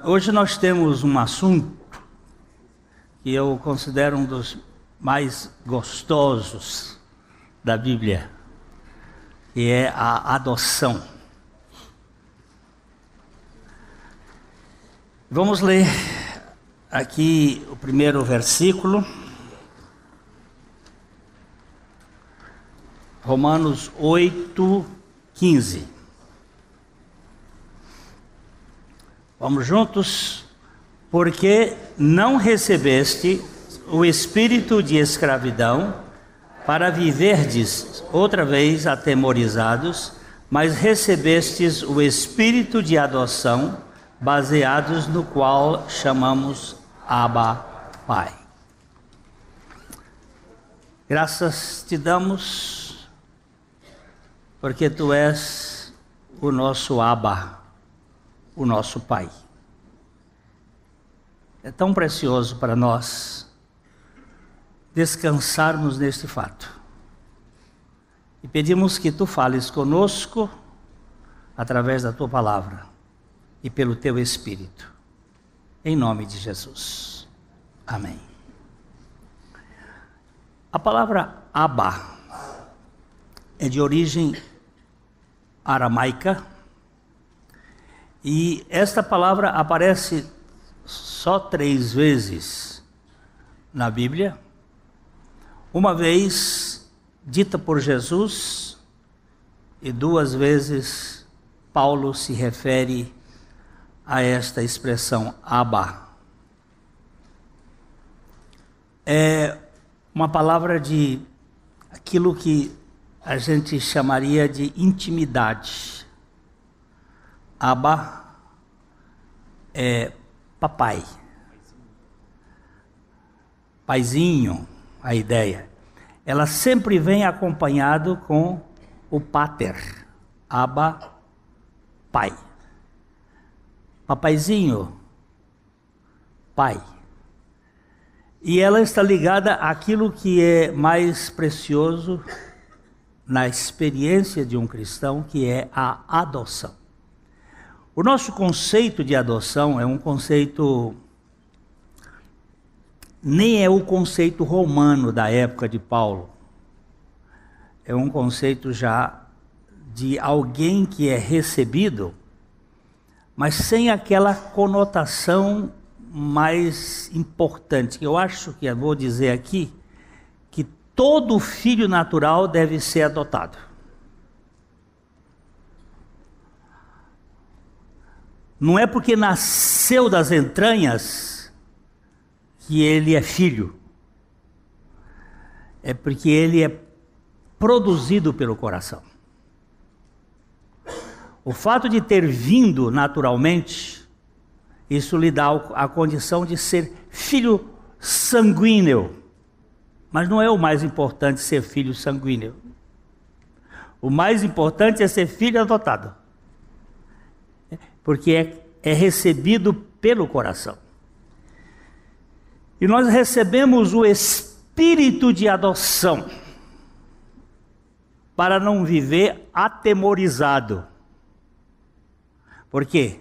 Hoje nós temos um assunto que eu considero um dos mais gostosos da Bíblia, que é a adoção. Vamos ler aqui o primeiro versículo, Romanos 8:15. Vamos juntos? Porque não recebeste o espírito de escravidão para viverdes outra vez atemorizados, mas recebestes o espírito de adoção, baseados no qual chamamos Abba, Pai. Graças te damos, porque tu és o nosso Abba, o nosso Pai. É tão precioso para nós descansarmos neste fato. E pedimos que tu fales conosco através da tua palavra e pelo teu Espírito. Em nome de Jesus. Amém. A palavra Abba é de origem aramaica e esta palavra aparece só 3 vezes na Bíblia. Uma vez dita por Jesus e 2 vezes Paulo se refere a esta expressão Abba. É uma palavra de aquilo que a gente chamaria de intimidade. Abba é papai, paizinho, a ideia. Ela sempre vem acompanhado com o pater, Abba, pai. Papaizinho, pai. E ela está ligada àquilo que é mais precioso na experiência de um cristão, que é a adoção. O nosso conceito de adoção é um conceito, nem é o conceito romano da época de Paulo. É um conceito já de alguém que é recebido, mas sem aquela conotação mais importante. Eu acho que eu vou dizer aqui que todo filho natural deve ser adotado. Não é porque nasceu das entranhas que ele é filho. É porque ele é produzido pelo coração. O fato de ter vindo naturalmente, isso lhe dá a condição de ser filho sanguíneo. Mas não é o mais importante ser filho sanguíneo. O mais importante é ser filho adotado. Porque é recebido pelo coração. E nós recebemos o espírito de adoção para não viver atemorizado. Por quê?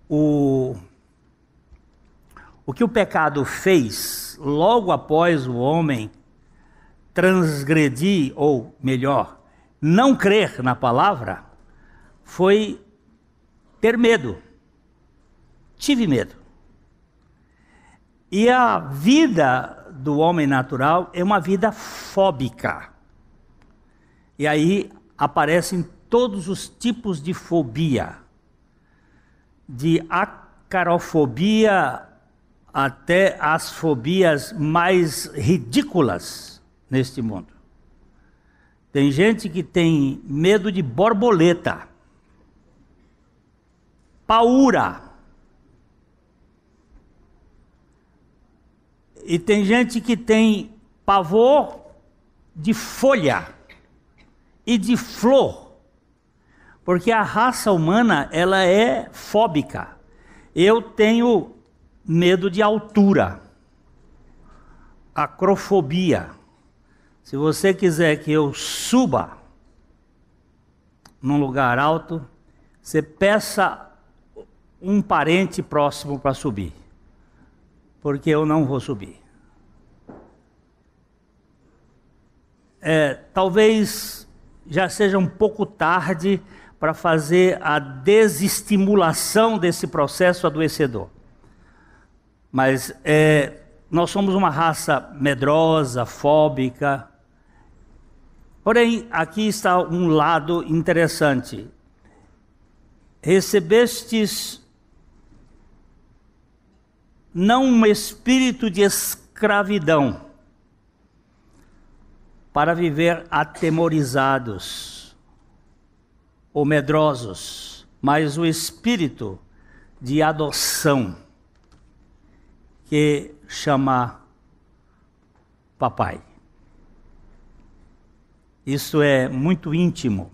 O que o pecado fez logo após o homem transgredir, ou melhor, não crer na palavra, foi ter medo. Tive medo. E a vida do homem natural é uma vida fóbica. E aí aparecem todos os tipos de fobia. De acarofobia até as fobias mais ridículas neste mundo. Tem gente que tem medo de borboleta, paura. E tem gente que tem pavor de folha e de flor. Porque a raça humana, ela é fóbica. Eu tenho medo de altura. Acrofobia. Se você quiser que eu suba num lugar alto, você peça um parente próximo para subir, porque eu não vou subir. Talvez já seja um pouco tarde para fazer a desestimulação desse processo adoecedor. Mas nós somos uma raça medrosa, fóbica. Porém, aqui está um lado interessante. Recebestes não um espírito de escravidão para viver atemorizados ou medrosos, mas o espírito de adoção que chama papai. Isso é muito íntimo.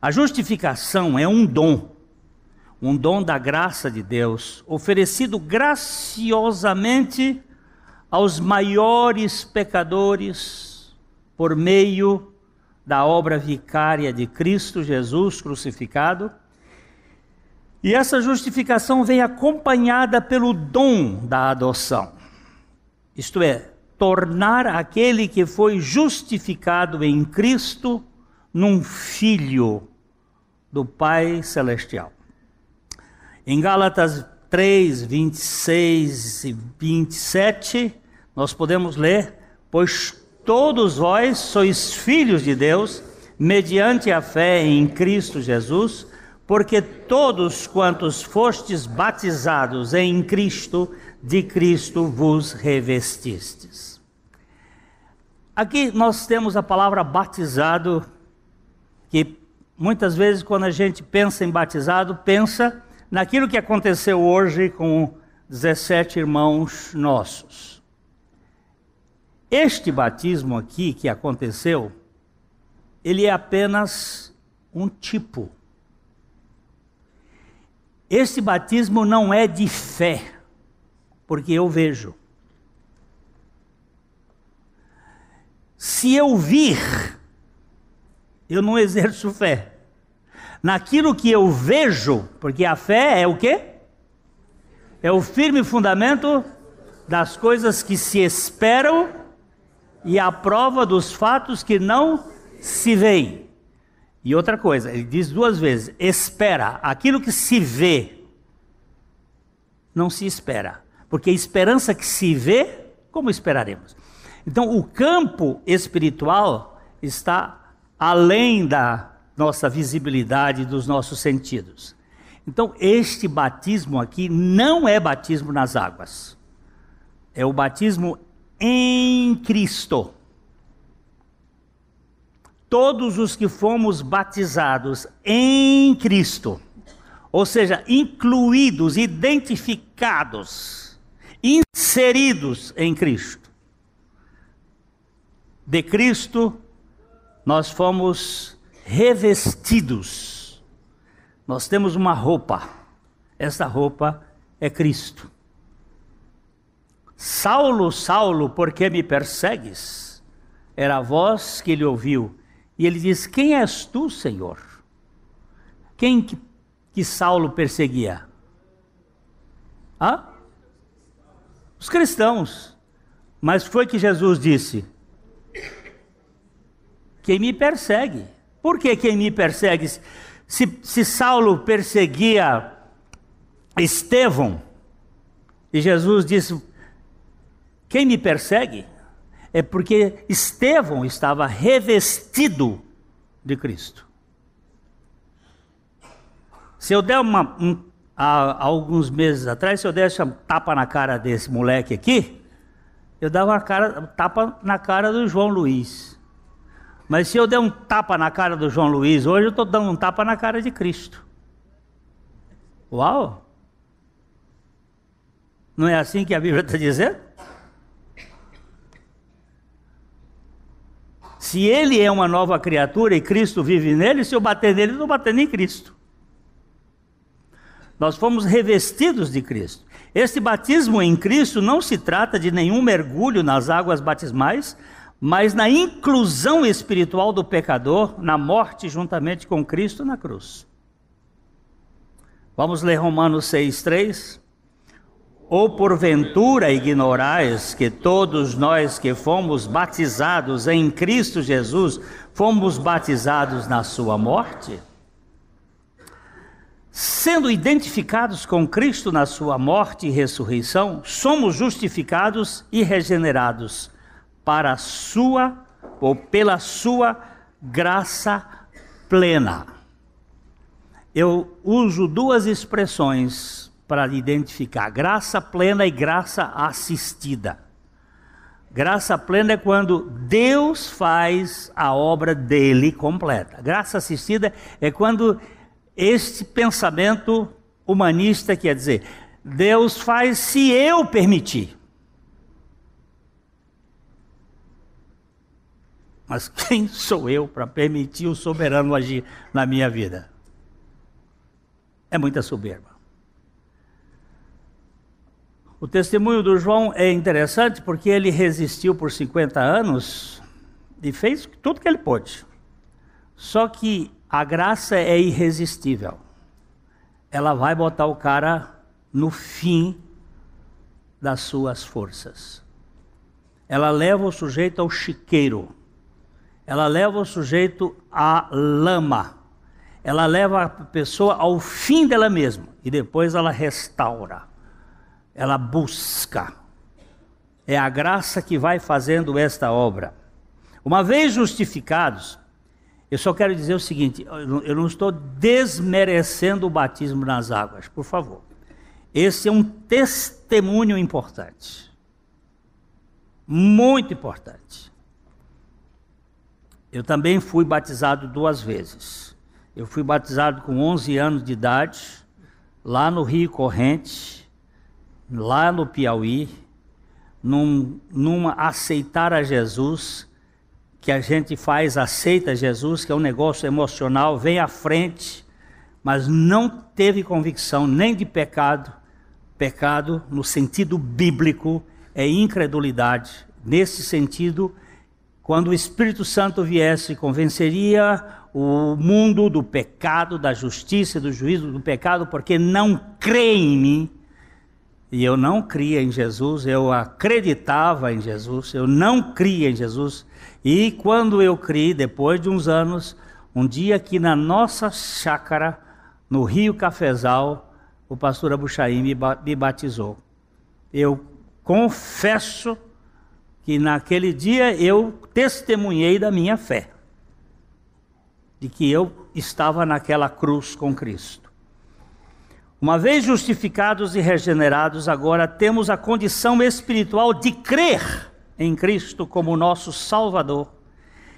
A justificação é um dom da graça de Deus, oferecido graciosamente aos maiores pecadores por meio da obra vicária de Cristo Jesus crucificado. E essa justificação vem acompanhada pelo dom da adoção, isto é, tornar aquele que foi justificado em Cristo num filho do Pai Celestial. Em Gálatas 3, 26 e 27, nós podemos ler: pois todos vós sois filhos de Deus, mediante a fé em Cristo Jesus, porque todos quantos fostes batizados em Cristo, de Cristo vos revestistes. Aqui nós temos a palavra batizado, que muitas vezes quando a gente pensa em batizado, pensa naquilo que aconteceu hoje com 17 irmãos nossos. Este batismo aqui que aconteceu, ele é apenas um tipo. Este batismo não é de fé, porque eu vejo. Se eu vir, eu não exerço fé. Naquilo que eu vejo, porque a fé é o quê? É o firme fundamento das coisas que se esperam e a prova dos fatos que não se veem. E outra coisa, ele diz duas vezes: espera. Aquilo que se vê, não se espera. Porque a esperança que se vê, como esperaremos? Então, o campo espiritual está além da nossa visibilidade, dos nossos sentidos. Então, este batismo aqui não é batismo nas águas. É o batismo em Cristo. Todos os que fomos batizados em Cristo, ou seja, incluídos, identificados, inseridos em Cristo. De Cristo, nós fomos revestidos. Nós temos uma roupa. Essa roupa é Cristo. Saulo, Saulo, por que me persegues? Era a voz que ele ouviu. E ele diz: quem és tu, Senhor? Quem que Saulo perseguia? Os cristãos. Mas foi que Jesus disse: quem me persegue. Por que quem me persegue? Se Saulo perseguia Estevão, e Jesus disse: quem me persegue? É porque Estevão estava revestido de Cristo. Se eu der há alguns meses atrás, se eu desse um tapa na cara desse moleque aqui, eu dava um tapa na cara do João Luiz. Mas se eu der um tapa na cara do João Luiz, hoje eu estou dando um tapa na cara de Cristo. Uau! Não é assim que a Bíblia está dizendo? Se ele é uma nova criatura e Cristo vive nele, se eu bater nele, eu estou batendo em Cristo. Nós fomos revestidos de Cristo. Este batismo em Cristo não se trata de nenhum mergulho nas águas batismais, mas na inclusão espiritual do pecador na morte juntamente com Cristo na cruz. Vamos ler Romanos 6,3. Ou porventura ignorais que todos nós que fomos batizados em Cristo Jesus, fomos batizados na sua morte? Sendo identificados com Cristo na sua morte e ressurreição, somos justificados e regenerados para a sua ou pela sua graça plena. Eu uso duas expressões para identificar: graça plena e graça assistida. Graça plena é quando Deus faz a obra dele completa. Graça assistida é quando este pensamento humanista quer dizer, Deus faz se eu permitir. Mas quem sou eu para permitir o soberano agir na minha vida? É muita soberba. O testemunho do João é interessante porque ele resistiu por 50 anos e fez tudo que ele pôde. Só que a graça é irresistível. Ela vai botar o cara no fim das suas forças. Ela leva o sujeito ao chiqueiro. Ela leva o sujeito à lama. Ela leva a pessoa ao fim dela mesma e depois ela restaura. Ela busca. É a graça que vai fazendo esta obra. Uma vez justificados, eu só quero dizer o seguinte, eu não estou desmerecendo o batismo nas águas, por favor. Esse é um testemunho importante. Muito importante. Eu também fui batizado 2 vezes. Eu fui batizado com 11 anos de idade, lá no Rio Corrente, lá no Piauí, numa aceitar a Jesus, que a gente faz, aceita Jesus, que é um negócio emocional, vem à frente, mas não teve convicção nem de pecado. Pecado, no sentido bíblico, é incredulidade. Nesse sentido, quando o Espírito Santo viesse, convenceria o mundo do pecado, da justiça, do juízo do pecado, porque não crê em mim. E eu não cria em Jesus, eu acreditava em Jesus, eu não cria em Jesus. E quando eu criei, depois de uns anos, um dia aqui na nossa chácara, no Rio Cafezal, o pastor Abuchaim me batizou. Eu confesso que naquele dia eu testemunhei da minha fé, de que eu estava naquela cruz com Cristo. Uma vez justificados e regenerados, agora temos a condição espiritual de crer em Cristo como nosso Salvador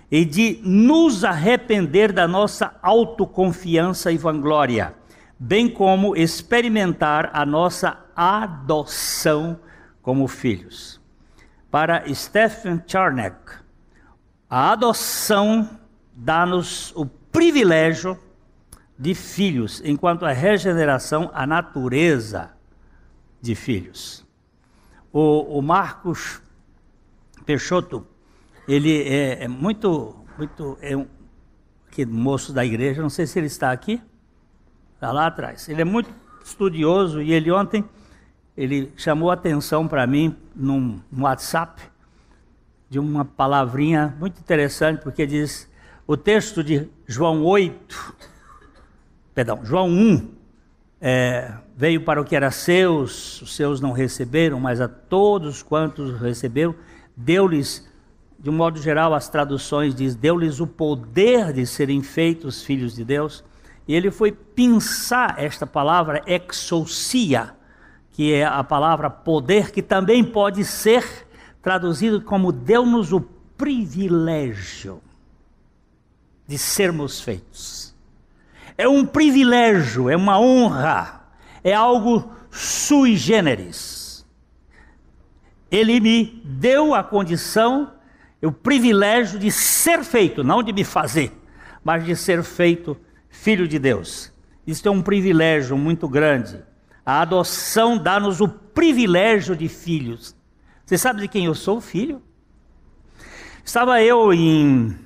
e de nos arrepender da nossa autoconfiança e vanglória, bem como experimentar a nossa adoção como filhos. Para Stephen Charnock, a adoção dá-nos o privilégio de filhos, enquanto a regeneração, a natureza de filhos. O Marcos Peixoto, ele é muito que moço da igreja, não sei se ele está aqui, está lá atrás. Ele é muito estudioso e ele ontem, ele chamou a atenção para mim no WhatsApp de uma palavrinha muito interessante, porque diz, o texto de João 1, veio para o que era seus, os seus não receberam, mas a todos quantos receberam, deu-lhes, de um modo geral as traduções diz, deu-lhes o poder de serem feitos filhos de Deus. E ele foi pensar esta palavra exousia, que é a palavra poder, que também pode ser traduzido como deu-nos o privilégio de sermos feitos. É um privilégio, é uma honra, é algo sui generis. Ele me deu a condição, o privilégio de ser feito, não de me fazer, mas de ser feito filho de Deus. Isso é um privilégio muito grande. A adoção dá-nos o privilégio de filhos. Você sabe de quem eu sou filho? Estava eu em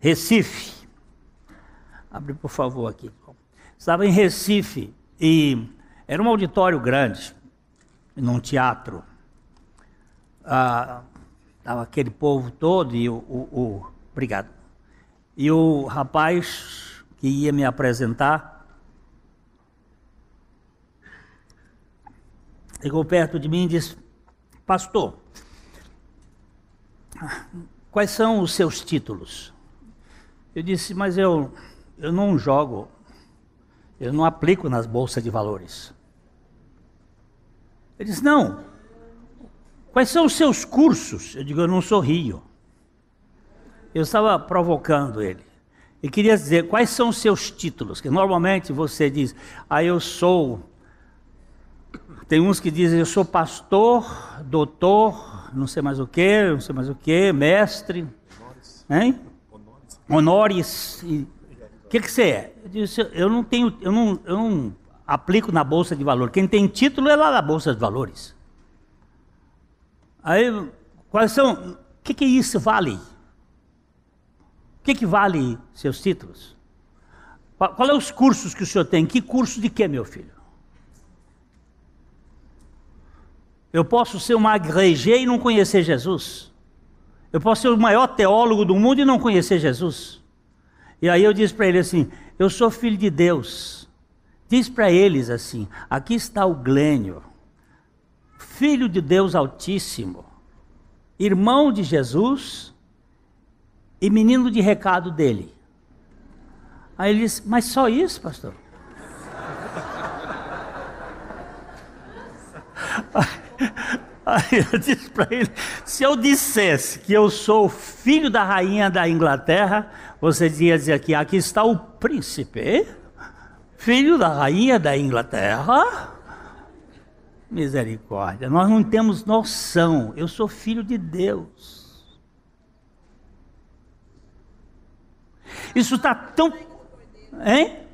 Recife. Abre por favor aqui. Estava em Recife e era um auditório grande, num teatro. Estava aquele povo todo e obrigado. E o rapaz que ia me apresentar chegou perto de mim e disse: pastor, quais são os seus títulos? Eu disse: mas eu não jogo, eu não aplico nas bolsas de valores. Ele disse: não, quais são os seus cursos? Eu digo: eu não sou Rio. Eu estava provocando ele. Ele queria dizer: quais são os seus títulos? Que normalmente você diz: eu sou... Tem uns que dizem: eu sou pastor, doutor, não sei mais o que, mestre, hein? Honores. O que você é? Eu disse: eu não aplico na bolsa de valores. Quem tem título é lá na bolsa de valores. Aí, quais são? O que isso vale? O que vale seus títulos? Qual é os cursos que o senhor tem? Que curso de quê, meu filho? Eu posso ser uma agrégé e não conhecer Jesus. Eu posso ser o maior teólogo do mundo e não conhecer Jesus. E aí eu disse para ele assim: eu sou filho de Deus. Diz para eles assim: aqui está o Glênio, filho de Deus Altíssimo, irmão de Jesus e menino de recado dele. Aí ele disse: mas só isso, pastor? Aí eu disse para ele: se eu dissesse que eu sou filho da rainha da Inglaterra, você ia dizer aqui está o príncipe, filho da rainha da Inglaterra. Misericórdia, nós não temos noção. Eu sou filho de Deus. Isso está tão... Hein?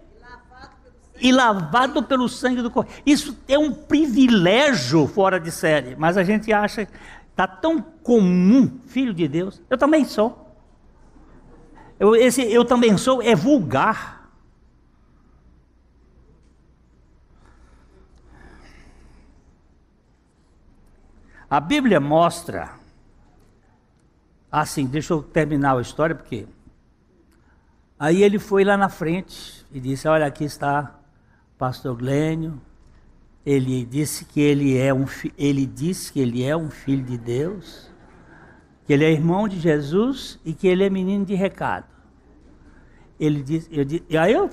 E lavado pelo sangue do Cordeiro. Isso é um privilégio fora de série, mas a gente acha que está tão comum, filho de Deus. Eu também sou. Eu também sou é vulgar. A Bíblia mostra, assim, deixa eu terminar a história, porque aí ele foi lá na frente e disse: olha, aqui está pastor Glênio. Ele disse que ele é um filho de Deus, que ele é irmão de Jesus e que ele é menino de recado. Ele disse, e aí eu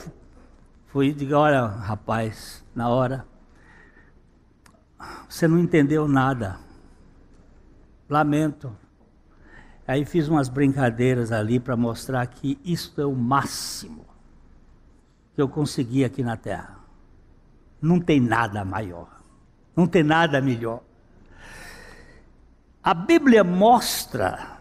fui e digo: olha, rapaz, na hora, você não entendeu nada. Lamento. Aí fiz umas brincadeiras ali para mostrar que isto é o máximo que eu consegui aqui na terra. Não tem nada maior, não tem nada melhor. A Bíblia mostra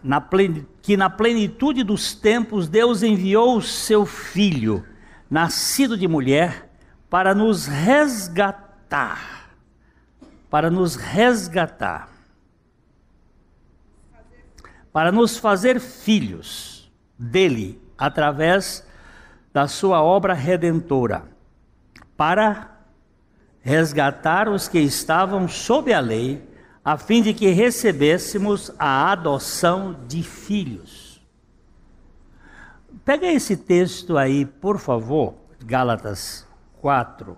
que na plenitude dos tempos Deus enviou o seu Filho, nascido de mulher, para nos resgatar. Para nos fazer filhos dele, através da sua obra redentora, para resgatar os que estavam sob a lei, a fim de que recebêssemos a adoção de filhos. Pega esse texto aí, por favor, Gálatas 4.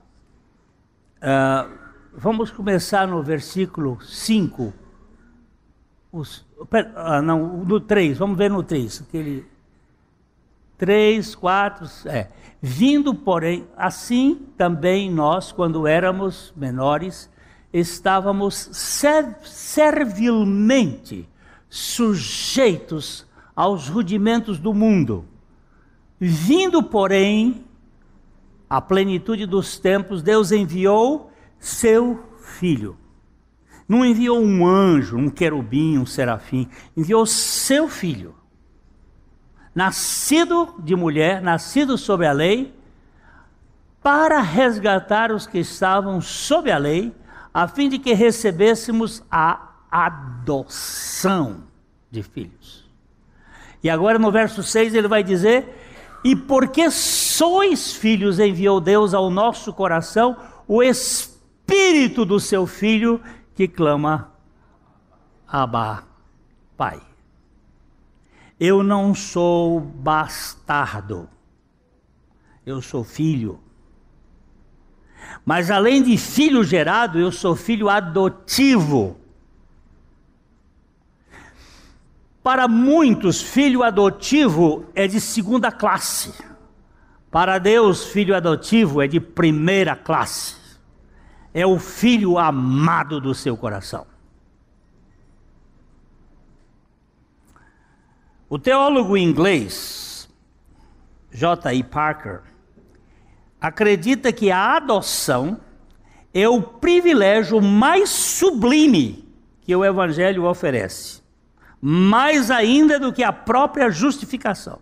Vamos começar no versículo 5. No 3, vamos ver no 3. 3, 4, Vindo, porém, assim também nós, quando éramos menores, estávamos servilmente sujeitos aos rudimentos do mundo. Vindo, porém, à plenitude dos tempos, Deus enviou seu Filho. Não enviou um anjo, um querubim, um serafim. Enviou seu Filho. Nascido de mulher, nascido sob a lei, para resgatar os que estavam sob a lei, a fim de que recebêssemos a adoção de filhos. E agora no verso 6 ele vai dizer: e porque sois filhos, enviou Deus ao nosso coração o Espírito do seu Filho, que clama, Abba, Pai. Eu não sou bastardo, eu sou filho. Mas além de filho gerado, eu sou filho adotivo. Para muitos, filho adotivo é de segunda classe. Para Deus, filho adotivo é de primeira classe. É o filho amado do seu coração. O teólogo inglês J.I. Packer acredita que a adoção é o privilégio mais sublime que o Evangelho oferece, mais ainda do que a própria justificação.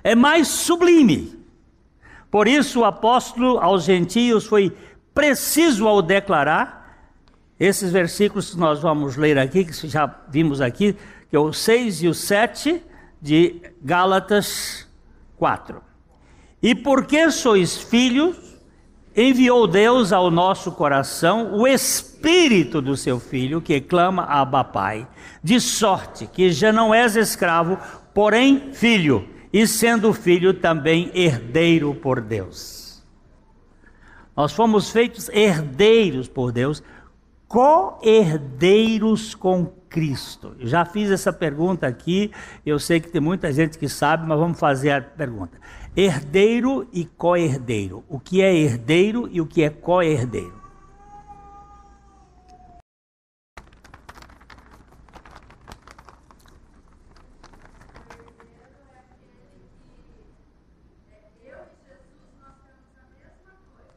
É mais sublime. Por isso o apóstolo aos gentios foi preciso ao declarar esses versículos que nós vamos ler aqui, que já vimos aqui, que é o 6 e o 7 de Gálatas 4. E porque sois filhos, enviou Deus ao nosso coração o Espírito do seu Filho, que clama, Abba, Pai, de sorte que já não és escravo, porém filho, e sendo filho também herdeiro por Deus. Nós fomos feitos herdeiros por Deus, co-herdeiros com Cristo. Eu já fiz essa pergunta aqui, eu sei que tem muita gente que sabe, mas vamos fazer a pergunta. Herdeiro e co-herdeiro. O que é herdeiro e o que é co-herdeiro?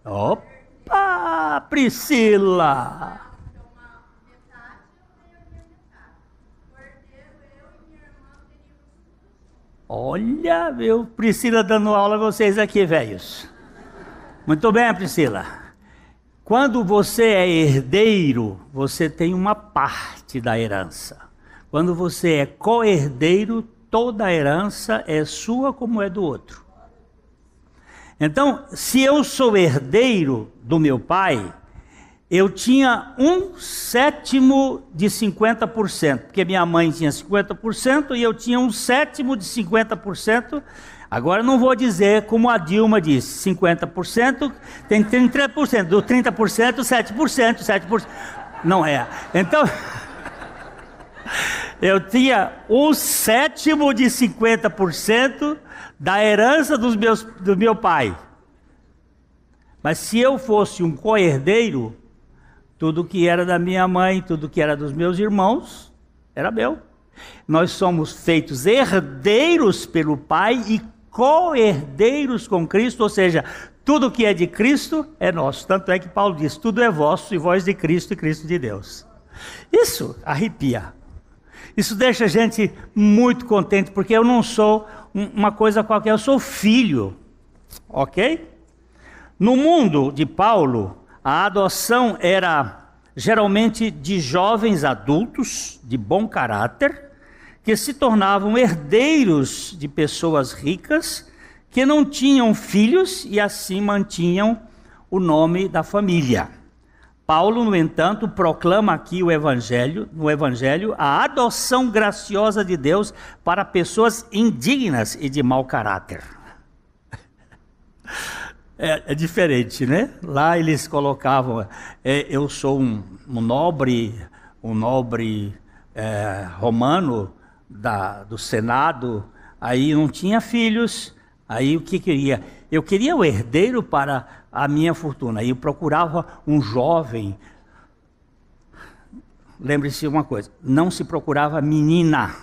Opa, Priscila! Olha, viu, Priscila dando aula a vocês aqui, velhos. Muito bem, Priscila. Quando você é herdeiro, você tem uma parte da herança. Quando você é co-herdeiro, toda a herança é sua como é do outro. Então, se eu sou herdeiro do meu pai, eu tinha 1/7 de 50%, porque minha mãe tinha 50% e eu tinha 1/7 de 50%. Agora não vou dizer como a Dilma disse, 50%, tem 30%, do 30%, 7%, 7%. Não é. Então, eu tinha 1/7 de 50% da herança do meu pai. Mas se eu fosse um co-herdeiro, tudo que era da minha mãe, tudo que era dos meus irmãos, era meu. Nós somos feitos herdeiros pelo Pai e co-herdeiros com Cristo, ou seja, tudo que é de Cristo é nosso. Tanto é que Paulo diz, tudo é vosso e vós de Cristo e Cristo de Deus. Isso arrepia. Isso deixa a gente muito contente, porque eu não sou uma coisa qualquer, eu sou filho. Ok? No mundo de Paulo, a adoção era geralmente de jovens adultos de bom caráter, que se tornavam herdeiros de pessoas ricas, que não tinham filhos e assim mantinham o nome da família. Paulo, no entanto, proclama aqui no Evangelho, a adoção graciosa de Deus para pessoas indignas e de mau caráter. É diferente, né? Lá eles colocavam, eu sou um nobre romano do Senado, aí não tinha filhos, aí o que queria? Eu queria o herdeiro para a minha fortuna, aí eu procurava um jovem. Lembre-se de uma coisa, não se procurava menina,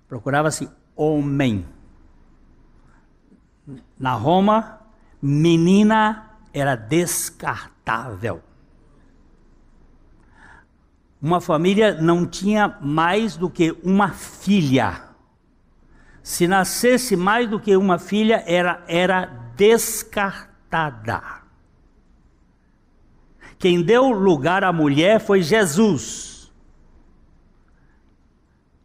procurava-se homem. Na Roma, menina era descartável. Uma família não tinha mais do que uma filha. Se nascesse mais do que uma filha, era descartada. Quem deu lugar à mulher foi Jesus.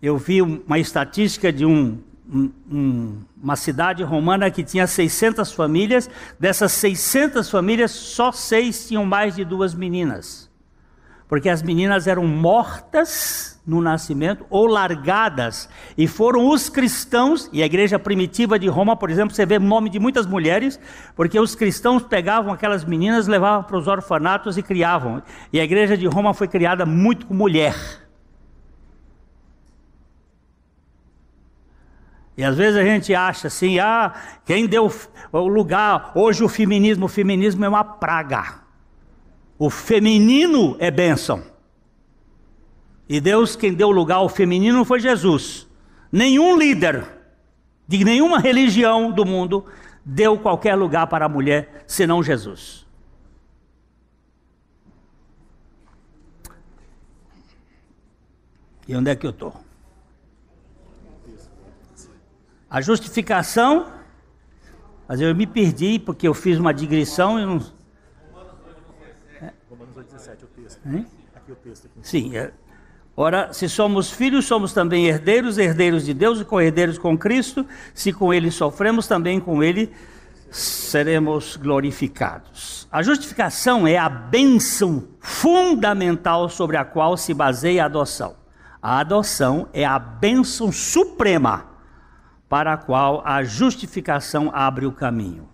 Eu vi uma estatística de um uma cidade romana que tinha 600 famílias. Dessas 600 famílias, só 6 tinham mais de 2 meninas. Porque as meninas eram mortas no nascimento ou largadas. E foram os cristãos, e a igreja primitiva de Roma, por exemplo, você vê o nome de muitas mulheres, porque os cristãos pegavam aquelas meninas, levavam para os orfanatos e criavam. E a igreja de Roma foi criada muito com mulher. E às vezes a gente acha assim, quem deu o lugar, hoje o feminismo é uma praga. O feminino é bênção. E Deus, quem deu lugar ao feminino foi Jesus. Nenhum líder de nenhuma religião do mundo deu qualquer lugar para a mulher, senão Jesus. E onde é que eu estou? A justificação, mas eu me perdi porque eu fiz uma digressão e não... Romanos 8,17 é o texto. Aqui o texto. Aqui. Sim. Ora, se somos filhos, somos também herdeiros, herdeiros de Deus e co-herdeiros com Cristo. Se com Ele sofremos, também com Ele seremos glorificados. A justificação é a bênção fundamental sobre a qual se baseia a adoção. A adoção é a bênção suprema para a qual a justificação abre o caminho.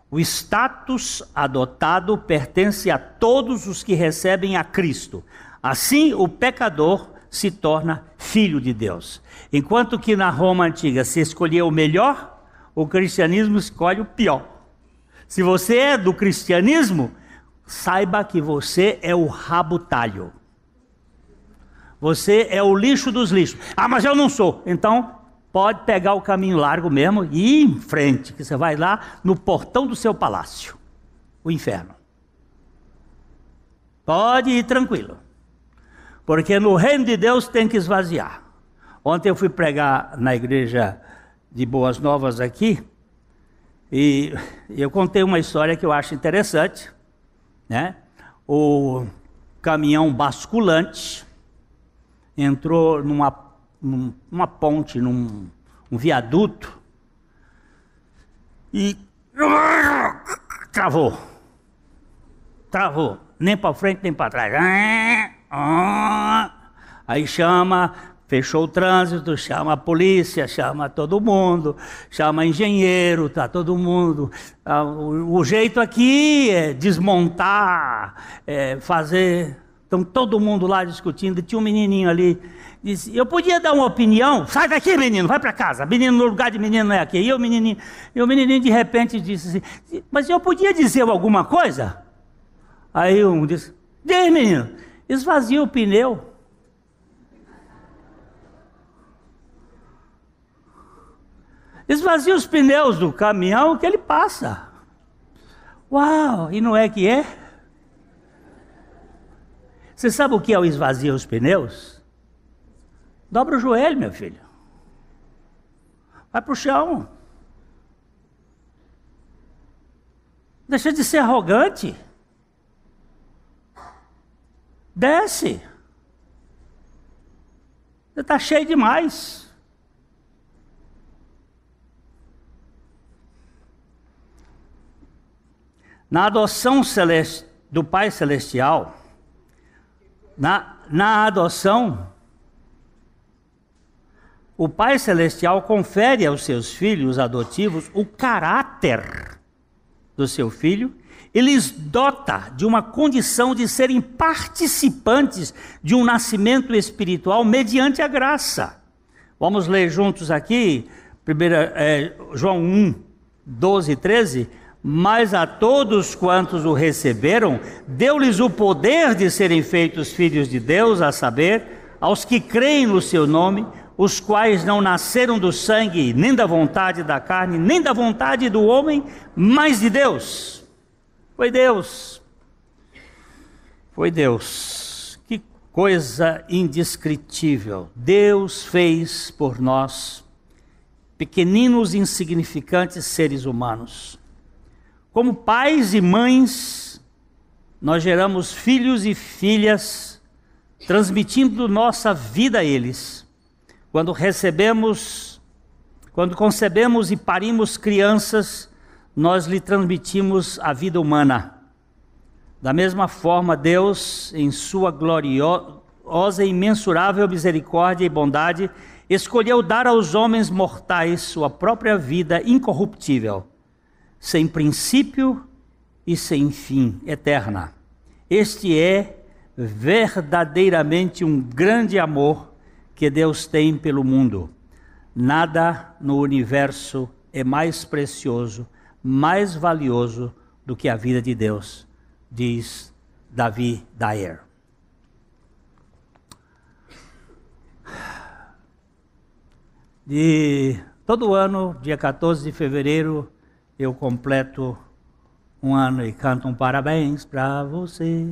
O status adotado pertence a todos os que recebem a Cristo. Assim, o pecador se torna filho de Deus. Enquanto que na Roma antiga se escolhia o melhor, o cristianismo escolhe o pior. Se você é do cristianismo, saiba que você é o rabo-talho. Você é o lixo dos lixos. Mas eu não sou. Então, pode pegar o caminho largo mesmo e ir em frente, que você vai lá no portão do seu palácio, o inferno. Pode ir tranquilo, porque no reino de Deus tem que esvaziar. Ontem eu fui pregar na igreja de Boas Novas aqui, e eu contei uma história que eu acho interessante, né? O caminhão basculante entrou numa ponte, num viaduto, e travou, nem para frente nem para trás. Aí fechou o trânsito, chama a polícia, chama todo mundo, chama engenheiro, tá todo mundo. O jeito aqui é desmontar, fazer. Então todo mundo lá discutindo, tinha um menininho ali, disse, eu podia dar uma opinião? Sai daqui, menino, vai para casa. Menino, no lugar de menino não é aqui. E o menininho de repente disse assim, mas eu podia dizer alguma coisa? Aí um disse, diz, menino, esvazia o pneu. Esvazia os pneus do caminhão que ele passa. Uau, e não é que é? Você sabe o que é o esvaziar os pneus? Dobra o joelho, meu filho. Vai para o chão. Deixa de ser arrogante. Desce. Você está cheio demais. Na adoção do Pai Celestial, na adoção, o Pai Celestial confere aos seus filhos adotivos o caráter do seu filho e lhes dota de uma condição de serem participantes de um nascimento espiritual mediante a graça. Vamos ler juntos aqui, João 1, 12 e 13. Mas a todos quantos o receberam, deu-lhes o poder de serem feitos filhos de Deus, a saber, aos que creem no seu nome, os quais não nasceram do sangue, nem da vontade da carne, nem da vontade do homem, mas de Deus. Foi Deus. Foi Deus. Que coisa indescritível. Deus fez por nós, pequeninos e insignificantes seres humanos. Como pais e mães, nós geramos filhos e filhas, transmitindo nossa vida a eles. Quando Quando concebemos e parimos crianças, nós lhe transmitimos a vida humana. Da mesma forma, Deus, em sua gloriosa e imensurável misericórdia e bondade, escolheu dar aos homens mortais sua própria vida incorruptível, sem princípio e sem fim, eterna. Este é verdadeiramente um grande amor que Deus tem pelo mundo. Nada no universo é mais precioso, mais valioso do que a vida de Deus, diz Davi Dayer. Todo ano, dia 14 de fevereiro, eu completo um ano e canto um parabéns para você.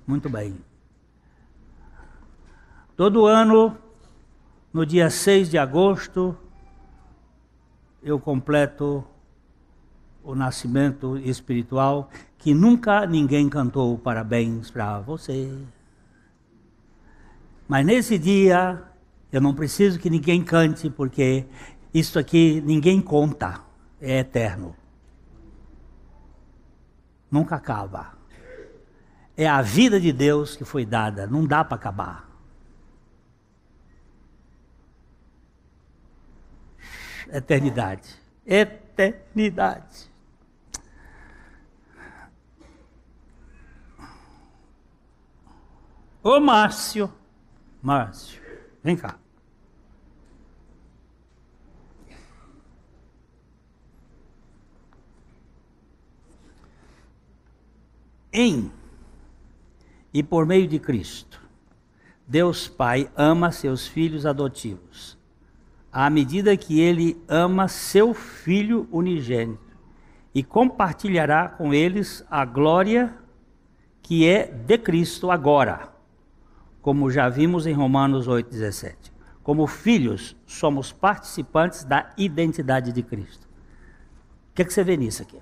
Muito bem. Todo ano, no dia 6 de agosto, eu completo o nascimento espiritual, que nunca ninguém cantou parabéns para você. Mas nesse dia, eu não preciso que ninguém cante, porque isso aqui ninguém conta, é eterno. Nunca acaba. É a vida de Deus que foi dada, não dá para acabar. Eternidade. Eternidade. Ô Márcio, vem cá. Em e por meio de Cristo, Deus Pai ama seus filhos adotivos, à medida que Ele ama seu Filho unigênito, e compartilhará com eles a glória que é de Cristo agora, como já vimos em Romanos 8,17. Como filhos, somos participantes da identidade de Cristo. O que é que você vê nisso aqui?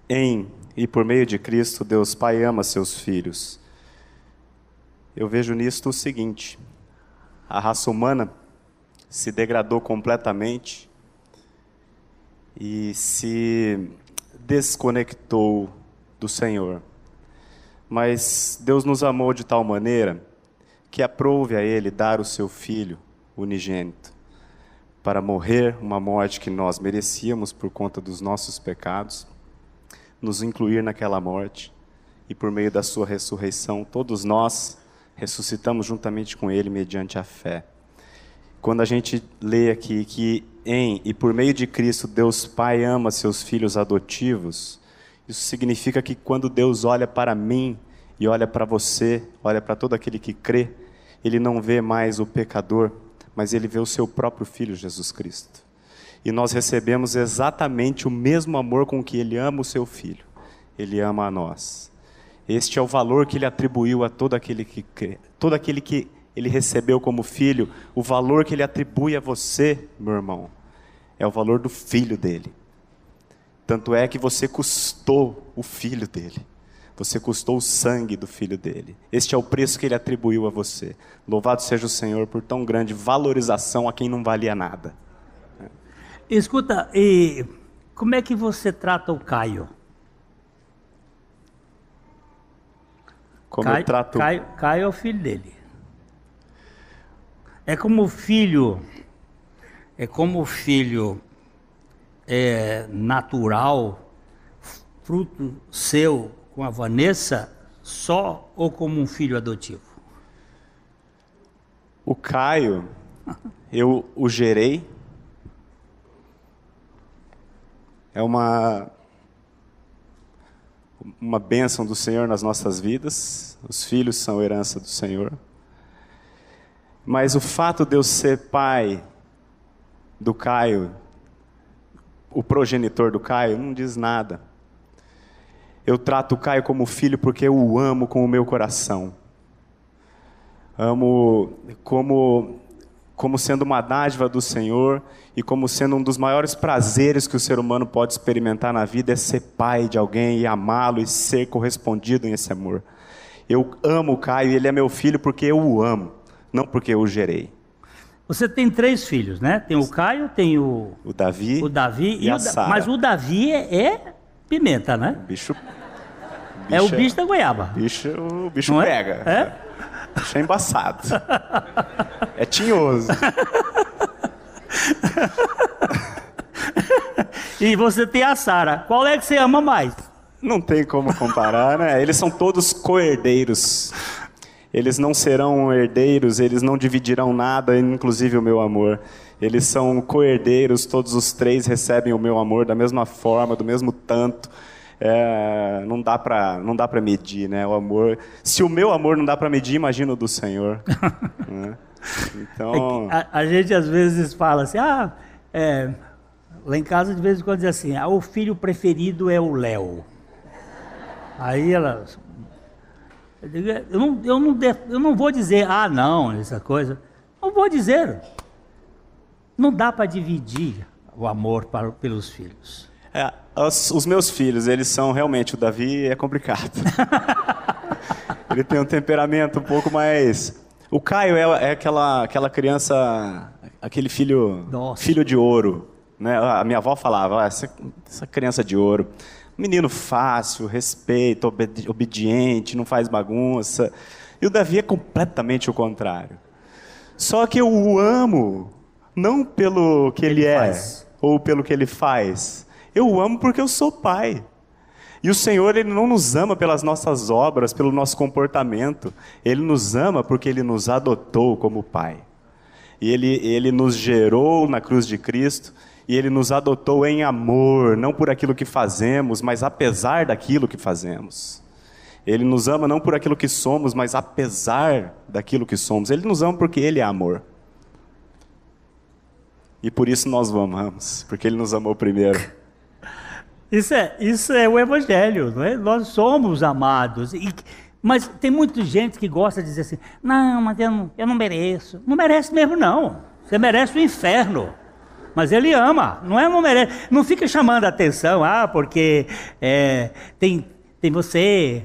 Em e por meio de Cristo, Deus Pai ama seus filhos. Eu vejo nisto o seguinte: a raça humana se degradou completamente e se desconectou do Senhor. Mas Deus nos amou de tal maneira que aprouve a Ele dar o seu Filho unigênito para morrer uma morte que nós merecíamos por conta dos nossos pecados, nos incluir naquela morte, e por meio da sua ressurreição, todos nós ressuscitamos juntamente com Ele mediante a fé. Quando a gente lê aqui que em e por meio de Cristo Deus Pai ama seus filhos adotivos, isso significa que quando Deus olha para mim e olha para você, olha para todo aquele que crê, Ele não vê mais o pecador, mas Ele vê o seu próprio Filho Jesus Cristo. E nós recebemos exatamente o mesmo amor com que Ele ama o seu Filho. Ele ama a nós. Este é o valor que Ele atribuiu a todo aquele que crê. Todo aquele que Ele recebeu como filho, o valor que Ele atribui a você, meu irmão, é o valor do Filho dEle. Tanto é que você custou o Filho dEle. Você custou o sangue do Filho dEle. Este é o preço que Ele atribuiu a você. Louvado seja o Senhor por tão grande valorização a quem não valia nada. Escuta, e como é que você trata o Caio? Eu trato... Caio é o filho dele. É como o filho natural, fruto seu com a Vanessa, só ou como um filho adotivo? O Caio, eu o gerei. É uma bênção do Senhor nas nossas vidas. Os filhos são herança do Senhor. Mas o fato de eu ser pai do Caio, o progenitor do Caio, não diz nada. Eu trato o Caio como filho porque eu o amo com o meu coração. Amo como como sendo uma dádiva do Senhor e como sendo um dos maiores prazeres que o ser humano pode experimentar na vida é ser pai de alguém e amá-lo e ser correspondido nesse amor. Eu amo o Caio e ele é meu filho porque eu o amo, não porque eu o gerei. Você tem 3 filhos, né? Tem o Caio, tem o Davi, e a Sara. mas o Davi é pimenta, né? O bicho é o bicho da goiaba. O bicho não pega. É? O bicho é embaçado. É tinhoso. E você tem a Sara. Qual é que você ama mais? Não tem como comparar, né? Eles são todos co-herdeiros. Eles não serão herdeiros, eles não dividirão nada, inclusive o meu amor. Eles são co-herdeiros, todos os 3 recebem o meu amor da mesma forma, do mesmo tanto. Não dá para medir, né? O amor. Se o meu amor não dá para medir, imagina o do Senhor. Né? Então, a gente às vezes fala assim, lá em casa de vez em quando diz assim, o filho preferido é o Léo. Aí ela, eu não vou dizer, não, essa coisa. Não vou dizer. Não dá para dividir o amor pelos filhos. Os meus filhos, eles são realmente, o Davi é complicado. Ele tem um temperamento um pouco mais... O Caio é aquela criança, aquele filho de ouro. Né? A minha avó falava, essa criança de ouro. Menino fácil, respeito, obediente, não faz bagunça. E o Davi é completamente o contrário. Só que eu o amo, não pelo que ele é, ou pelo que ele faz. Eu o amo porque eu sou pai. E o Senhor, Ele não nos ama pelas nossas obras, pelo nosso comportamento. Ele nos ama porque Ele nos adotou como pai. E Ele nos gerou na cruz de Cristo. E Ele nos adotou em amor, não por aquilo que fazemos, mas apesar daquilo que fazemos. Ele nos ama não por aquilo que somos, mas apesar daquilo que somos. Ele nos ama porque Ele é amor. E por isso nós o amamos, porque Ele nos amou primeiro. Isso é o Evangelho, não é? Nós somos amados. Mas tem muita gente que gosta de dizer assim, não, mas eu não mereço. Não merece mesmo, não. Você merece o inferno. Mas Ele ama, não merece. Não fica chamando a atenção, porque tem você,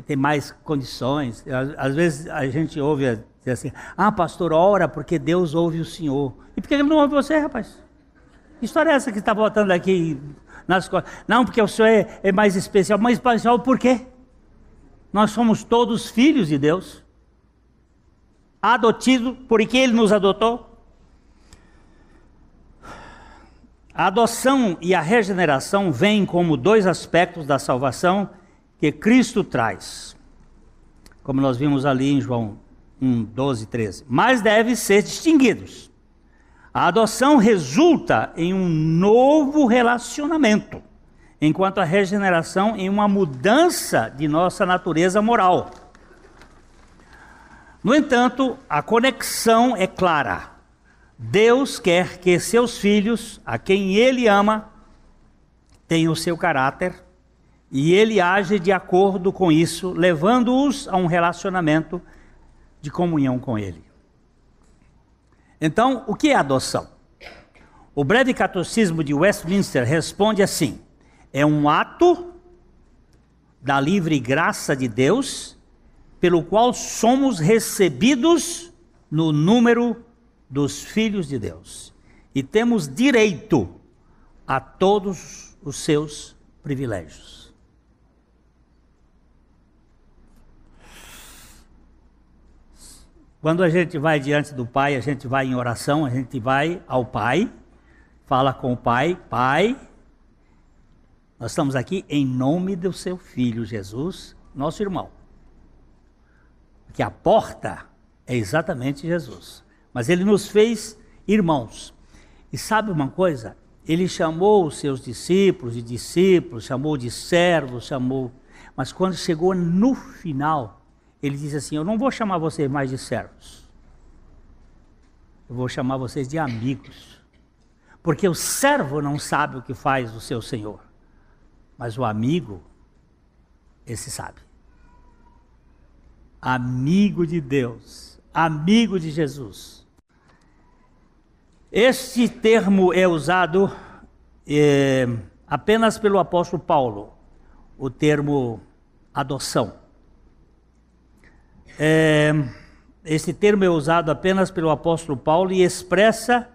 tem mais condições. Às vezes a gente ouve dizer assim, pastor, ora porque Deus ouve o Senhor. E por que Ele não ouve você, rapaz? Que história é essa que está voltando aqui nas costas? Não, porque o Senhor é mais especial. Mais especial por quê? Nós somos todos filhos de Deus. Adotidos, porque Ele nos adotou. A adoção e a regeneração vêm como 2 aspectos da salvação que Cristo traz. Como nós vimos ali em João 1, 12, 13. Mas devem ser distinguidos. A adoção resulta em um novo relacionamento, enquanto a regeneração em uma mudança de nossa natureza moral. No entanto, a conexão é clara. Deus quer que seus filhos, a quem Ele ama, tenham o seu caráter, e Ele age de acordo com isso, levando-os a um relacionamento de comunhão com Ele. Então, o que é adoção? O breve catecismo de Westminster responde assim: é um ato da livre graça de Deus, pelo qual somos recebidos no número dos filhos de Deus, e temos direito a todos os seus privilégios. Quando a gente vai diante do Pai, a gente vai em oração, a gente vai ao Pai, fala com o Pai, Pai, nós estamos aqui em nome do seu Filho Jesus, nosso irmão. Porque a porta é exatamente Jesus. Mas Ele nos fez irmãos. E sabe uma coisa? Ele chamou os seus discípulos de discípulos, chamou de servos, mas quando chegou no final, Ele disse assim: eu não vou chamar vocês mais de servos. Eu vou chamar vocês de amigos. Porque o servo não sabe o que faz o seu senhor. Mas o amigo, esse sabe. Amigo de Deus, amigo de Jesus. Este termo é usado apenas pelo apóstolo Paulo, o termo adoção. Esse termo é usado apenas pelo apóstolo Paulo e expressa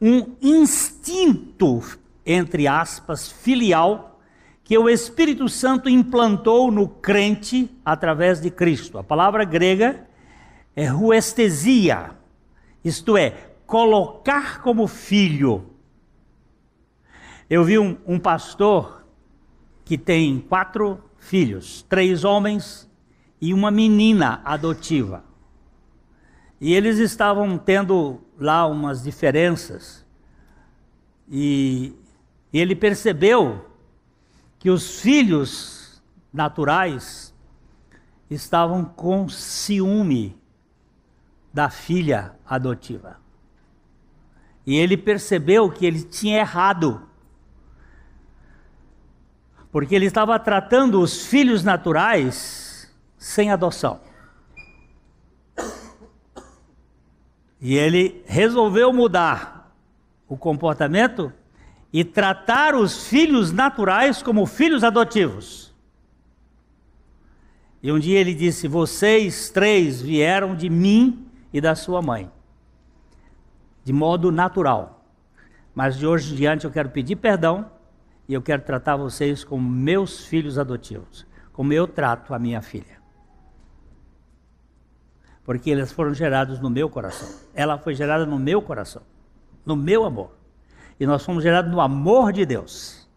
um instinto, entre aspas, filial, que o Espírito Santo implantou no crente através de Cristo. A palavra grega é huestesia, isto é, colocar como filho. Eu vi um pastor que tem 4 filhos, 3 homens e uma menina adotiva. E eles estavam tendo lá umas diferenças. E ele percebeu que os filhos naturais estavam com ciúme da filha adotiva. E ele percebeu que ele tinha errado, porque ele estava tratando os filhos naturais sem adoção. E ele resolveu mudar o comportamento e tratar os filhos naturais como filhos adotivos. E um dia ele disse: vocês 3 vieram de mim e da sua mãe, de modo natural. Mas de hoje em diante eu quero pedir perdão e eu quero tratar vocês como meus filhos adotivos, como eu trato a minha filha. Porque eles foram gerados no meu coração. Ela foi gerada no meu coração, no meu amor. E nós fomos gerados no amor de Deus.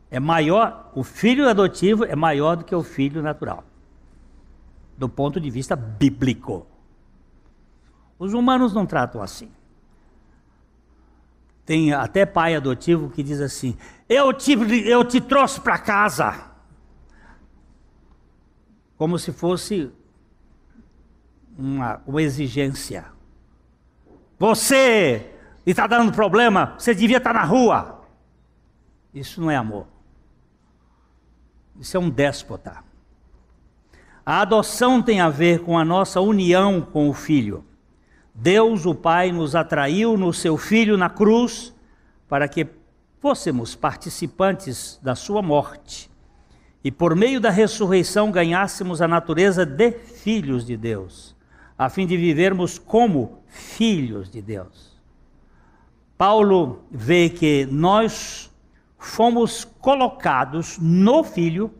É maior, o filho adotivo é maior do que o filho natural, do ponto de vista bíblico. Os humanos não tratam assim. Tem até pai adotivo que diz assim: eu te trouxe para casa. Como se fosse uma exigência. Você está dando problema, você devia estar na rua. Isso não é amor. Isso é um déspota. A adoção tem a ver com a nossa união com o Filho. Deus, o Pai, nos atraiu no seu Filho na cruz para que fôssemos participantes da sua morte e por meio da ressurreição ganhássemos a natureza de filhos de Deus, a fim de vivermos como filhos de Deus. Paulo vê que nós fomos colocados no Filho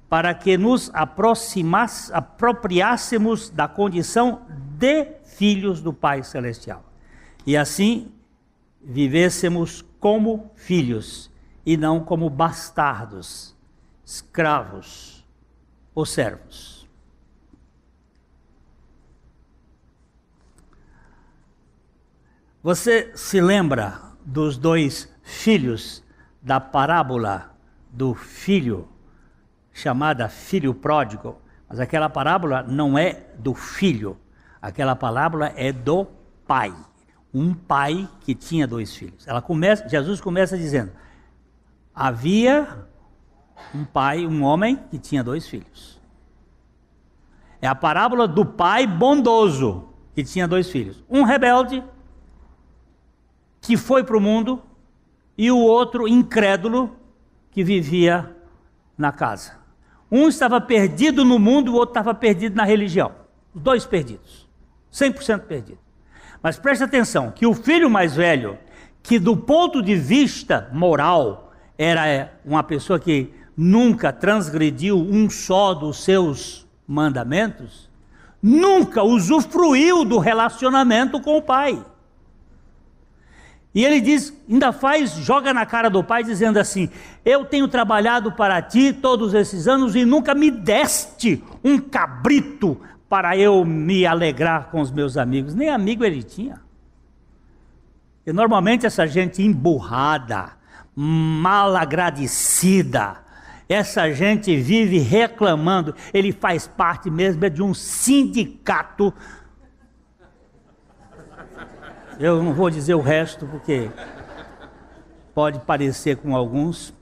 para que nos apropriássemos da condição de filhos do Pai Celestial. E assim, vivêssemos como filhos e não como bastardos, escravos ou servos. Você se lembra dos 2 filhos da parábola do filho, chamada filho pródigo? Mas aquela parábola não é do filho, aquela parábola é do pai. Um pai que tinha 2 filhos. Jesus começa dizendo: havia um pai, um homem que tinha 2 filhos. É a parábola do pai bondoso que tinha 2 filhos. Um rebelde que foi para o mundo e o outro incrédulo que vivia na casa. Um estava perdido no mundo, o outro estava perdido na religião. Os 2 perdidos, 100% perdidos. Mas preste atenção, que o filho mais velho, que do ponto de vista moral, era uma pessoa que nunca transgrediu um só dos seus mandamentos, nunca usufruiu do relacionamento com o pai. E ele diz, joga na cara do pai dizendo assim: eu tenho trabalhado para ti todos esses anos e nunca me deste um cabrito para eu me alegrar com os meus amigos. Nem amigo ele tinha. E normalmente essa gente emburrada, mal agradecida, essa gente vive reclamando. Ele faz parte mesmo de um sindicato. Eu não vou dizer o resto porque pode parecer com alguns,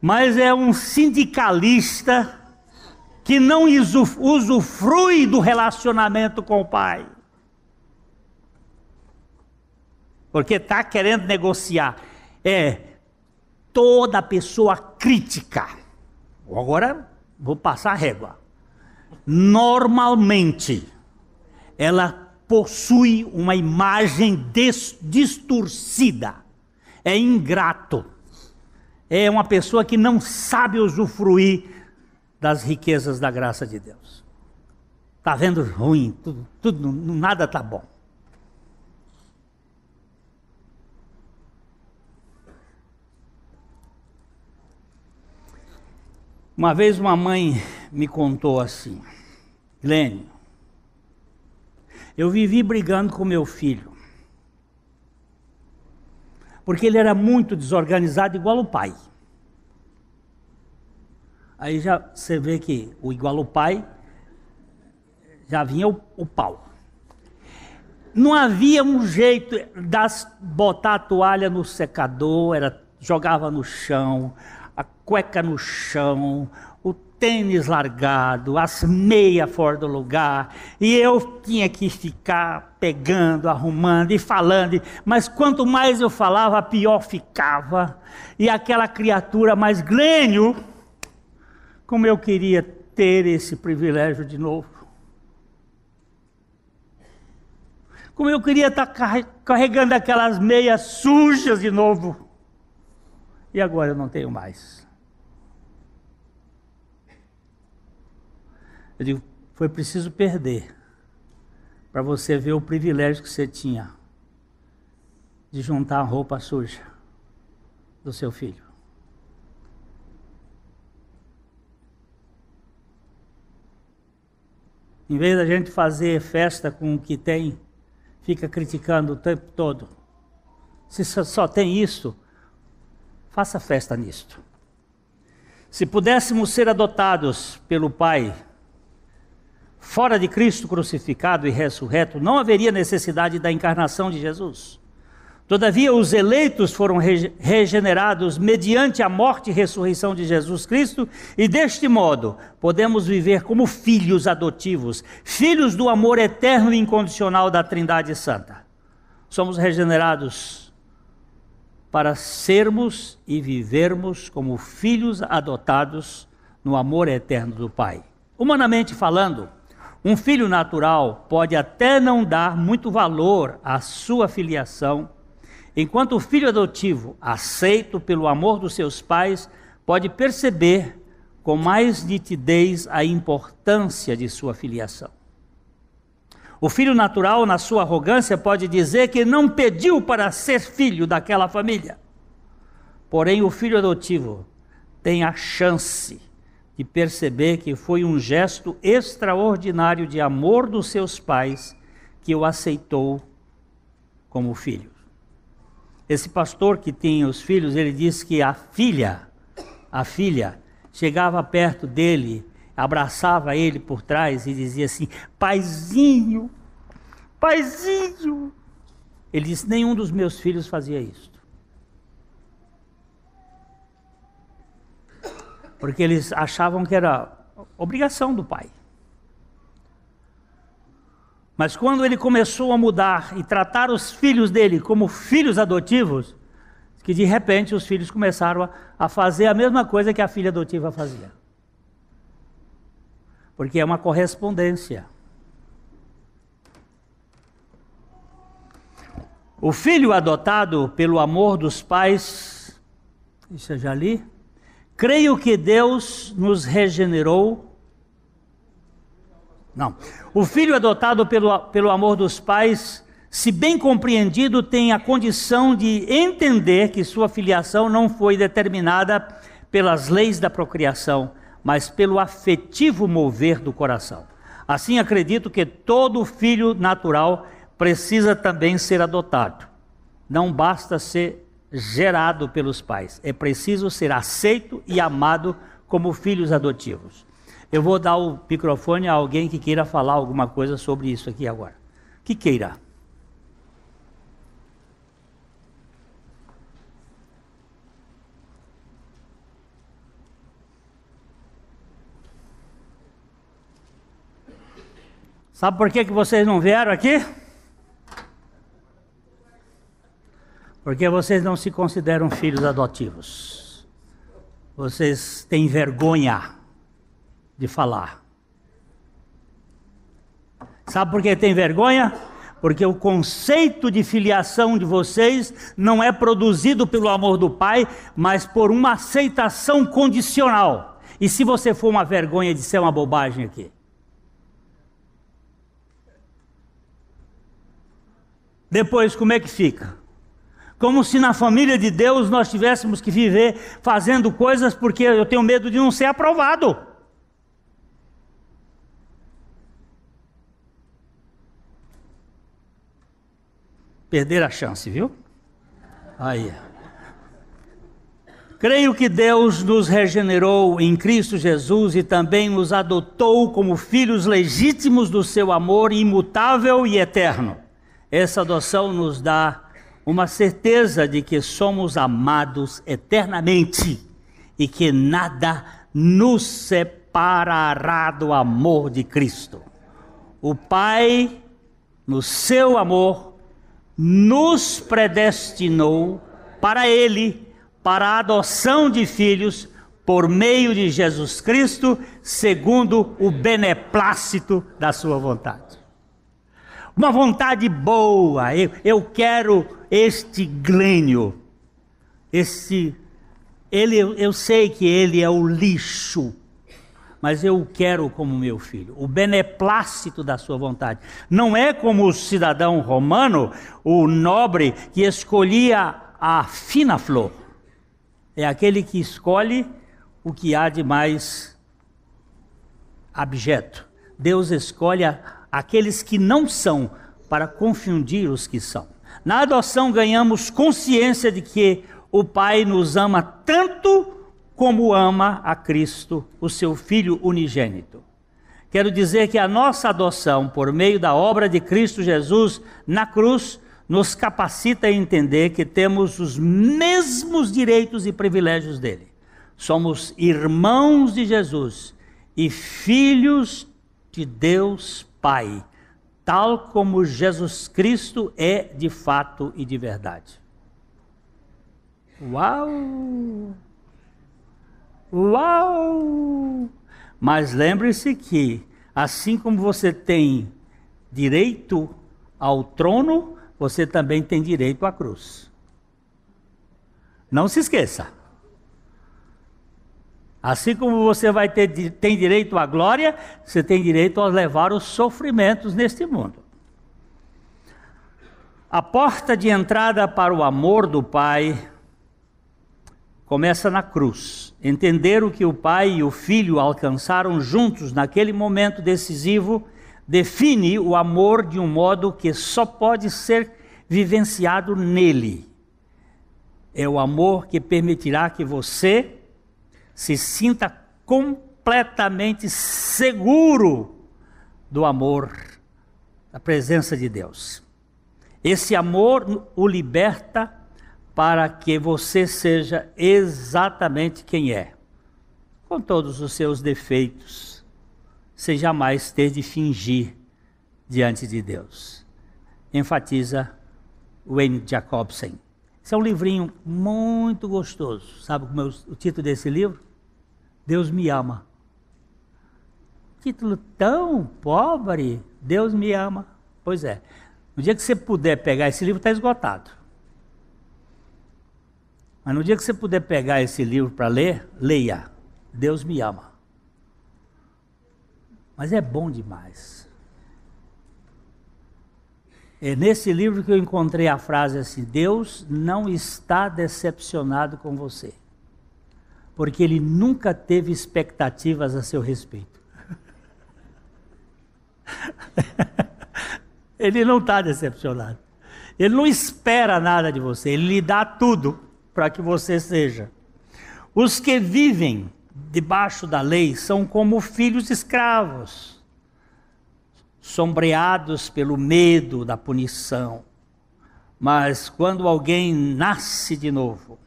mas é um sindicalista que não usufrui do relacionamento com o pai. porque está querendo negociar. É toda pessoa crítica. Agora vou passar a régua. Normalmente, ela possui uma imagem distorcida. É ingrato. É uma pessoa que não sabe usufruir das riquezas da graça de Deus. Está vendo ruim, tudo, nada está bom. Uma vez uma mãe me contou assim: Glênio, eu vivi brigando com meu filho, porque ele era muito desorganizado, igual o pai. Aí já você vê que o igual o pai, já vinha o pau. Não havia um jeito de botar a toalha no secador, jogava no chão, a cueca no chão, o tênis largado, as meias fora do lugar, e eu tinha que ficar pegando, arrumando e falando, mas quanto mais eu falava, pior ficava, e aquela criatura mais Glênio, como eu queria ter esse privilégio de novo. Como eu queria estar carregando aquelas meias sujas de novo. E agora eu não tenho mais. Eu digo, foi preciso perder para você ver o privilégio que você tinha de juntar a roupa suja do seu filho. Em vez da gente fazer festa com o que tem, fica criticando o tempo todo. Se só tem isso, faça festa nisto. Se pudéssemos ser adotados pelo Pai, fora de Cristo crucificado e ressurreto, não haveria necessidade da encarnação de Jesus. Todavia, os eleitos foram regenerados mediante a morte e ressurreição de Jesus Cristo, e deste modo podemos viver como filhos adotivos, filhos do amor eterno e incondicional da Trindade Santa. Somos regenerados para sermos e vivermos como filhos adotados no amor eterno do Pai. Humanamente falando, um filho natural pode até não dar muito valor à sua filiação, enquanto o filho adotivo, aceito pelo amor dos seus pais, pode perceber com mais nitidez a importância de sua filiação. O filho natural, na sua arrogância, pode dizer que não pediu para ser filho daquela família. Porém, o filho adotivo tem a chance de perceber que foi um gesto extraordinário de amor dos seus pais que o aceitou como filho. Esse pastor que tinha os filhos, ele disse que a filha chegava perto dele, abraçava ele por trás e dizia assim: paizinho, paizinho. Ele disse: nenhum dos meus filhos fazia isso. Porque eles achavam que era obrigação do pai. Mas quando ele começou a mudar e tratar os filhos dele como filhos adotivos, que de repente os filhos começaram a fazer a mesma coisa que a filha adotiva fazia. Porque é uma correspondência. O filho adotado pelo amor dos pais, isso eu já li, creio que Deus nos regenerou. Não. O filho adotado pelo amor dos pais, se bem compreendido, tem a condição de entender que sua filiação não foi determinada pelas leis da procriação, mas pelo afetivo mover do coração. Assim, acredito que todo filho natural precisa também ser adotado. Não basta ser gerado pelos pais, é preciso ser aceito e amado como filhos adotivos. Eu vou dar o microfone a alguém que queira falar alguma coisa sobre isso aqui agora. Que queira. Sabe por que vocês não vieram aqui? Porque vocês não se consideram filhos adotivos. Vocês têm vergonha de falar. Sabe por que tem vergonha? Porque o conceito de filiação de vocês não é produzido pelo amor do Pai, mas por uma aceitação condicional. E se você for uma vergonha de ser uma bobagem aqui? Depois, como é que fica? Como se na família de Deus nós tivéssemos que viver fazendo coisas porque eu tenho medo de não ser aprovado. Perder a chance, viu? Aí. Creio que Deus nos regenerou em Cristo Jesus e também nos adotou como filhos legítimos do seu amor imutável e eterno. Essa adoção nos dá uma certeza de que somos amados eternamente e que nada nos separará do amor de Cristo. O Pai, no seu amor, nos predestinou para Ele, para a adoção de filhos, por meio de Jesus Cristo, segundo o beneplácito da sua vontade. Uma vontade boa, eu quero este Glênio, eu sei que ele é o lixo, mas eu o quero como meu filho, o beneplácito da sua vontade. Não é como o cidadão romano, o nobre, que escolhia a fina flor. É aquele que escolhe o que há de mais abjeto. Deus escolhe aqueles que não são, para confundir os que são. Na adoção ganhamos consciência de que o Pai nos ama tanto como ama a Cristo, o seu Filho unigênito. Quero dizer que a nossa adoção, por meio da obra de Cristo Jesus na cruz, nos capacita a entender que temos os mesmos direitos e privilégios dele. Somos irmãos de Jesus e filhos de Deus Pai, tal como Jesus Cristo é de fato e de verdade. Uau! Uau! Mas lembre-se que, assim como você tem direito ao trono, você também tem direito à cruz. Não se esqueça. Assim como você tem direito à glória, você tem direito a levar os sofrimentos neste mundo. A porta de entrada para o amor do Pai começa na cruz. Entender o que o Pai e o Filho alcançaram juntos naquele momento decisivo define o amor de um modo que só pode ser vivenciado nele. É o amor que permitirá que você se sinta completamente seguro do amor, da presença de Deus. Esse amor o liberta para que você seja exatamente quem é, com todos os seus defeitos, sem jamais ter de fingir diante de Deus. Enfatiza Wayne Jacobsen. Esse é um livrinho muito gostoso. Sabe como é o título desse livro? Deus me ama. Título tão pobre, Deus me ama. Pois é, no dia que você puder pegar, esse livro está esgotado. Mas no dia que você puder pegar esse livro para ler, leia. Deus me ama. Mas é bom demais. É nesse livro que eu encontrei a frase assim: Deus não está decepcionado com você, porque Ele nunca teve expectativas a seu respeito. Ele não está decepcionado. Ele não espera nada de você. Ele lhe dá tudo para que você seja. Os que vivem debaixo da lei são como filhos escravos, sombreados pelo medo da punição. Mas quando alguém nasce de novo,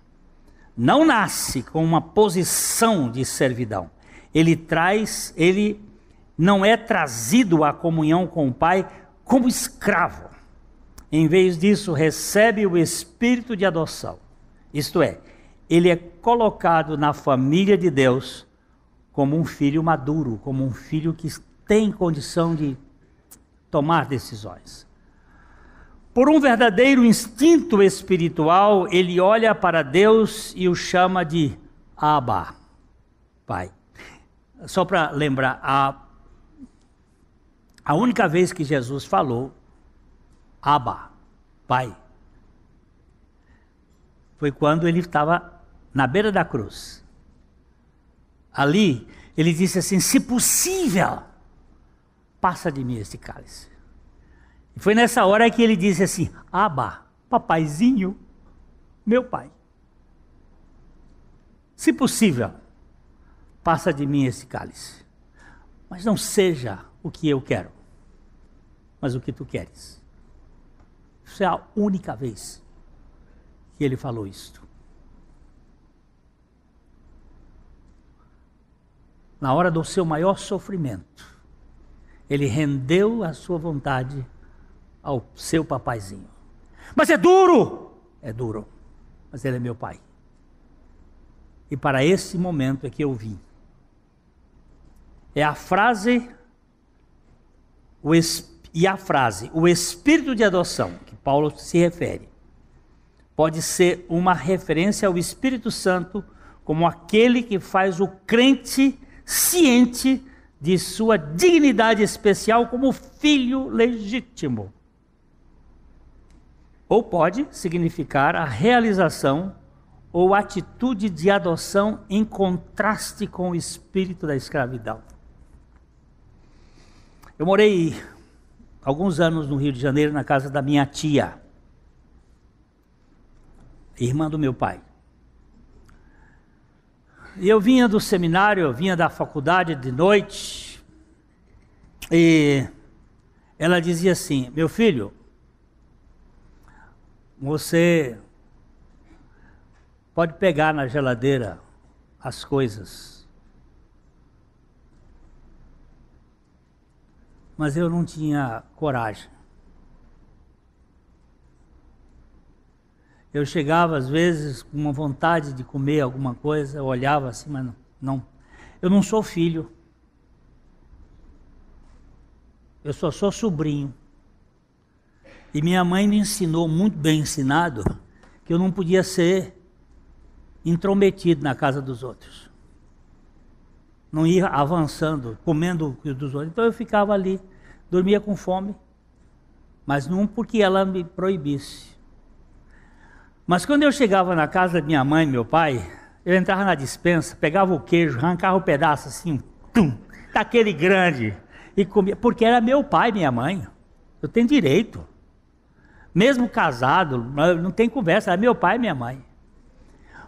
não nasce com uma posição de servidão. Ele não é trazido à comunhão com o Pai como escravo. Em vez disso, recebe o espírito de adoção. Isto é, ele é colocado na família de Deus como um filho maduro, como um filho que tem condição de tomar decisões. Por um verdadeiro instinto espiritual, ele olha para Deus e o chama de Abba, Pai. Só para lembrar, a única vez que Jesus falou Abba, Pai, foi quando ele estava na beira da cruz. Ali, ele disse assim: se possível, passa de mim esse cálice. E foi nessa hora que ele disse assim: Abba, papaizinho, meu pai. Se possível, passa de mim esse cálice. Mas não seja o que eu quero, mas o que tu queres. Isso é a única vez que ele falou isto. Na hora do seu maior sofrimento, ele rendeu a sua vontade ao seu papaizinho. Mas é duro! É duro, mas ele é meu pai. E para esse momento é que eu vim. É a frase, o espírito de adoção, que Paulo se refere, pode ser uma referência ao Espírito Santo como aquele que faz o crente ciente de sua dignidade especial como filho legítimo. Ou pode significar a realização ou atitude de adoção em contraste com o espírito da escravidão. Eu morei alguns anos no Rio de Janeiro, na casa da minha tia, irmã do meu pai. E eu vinha do seminário, eu vinha da faculdade de noite, e ela dizia assim: meu filho, você pode pegar na geladeira as coisas. Mas eu não tinha coragem. Eu chegava às vezes com uma vontade de comer alguma coisa, eu olhava assim, mas não. Eu não sou filho. Eu só sou sobrinho. E minha mãe me ensinou, muito bem ensinado, que eu não podia ser intrometido na casa dos outros. Não ia avançando, comendo o dos outros. Então eu ficava ali, dormia com fome, mas não porque ela me proibisse. Mas quando eu chegava na casa da minha mãe e meu pai, eu entrava na despensa, pegava o queijo, arrancava um pedaço assim, daquele grande, e comia, porque era meu pai e minha mãe. Eu tenho direito. Mesmo casado, não tem conversa, era meu pai e minha mãe.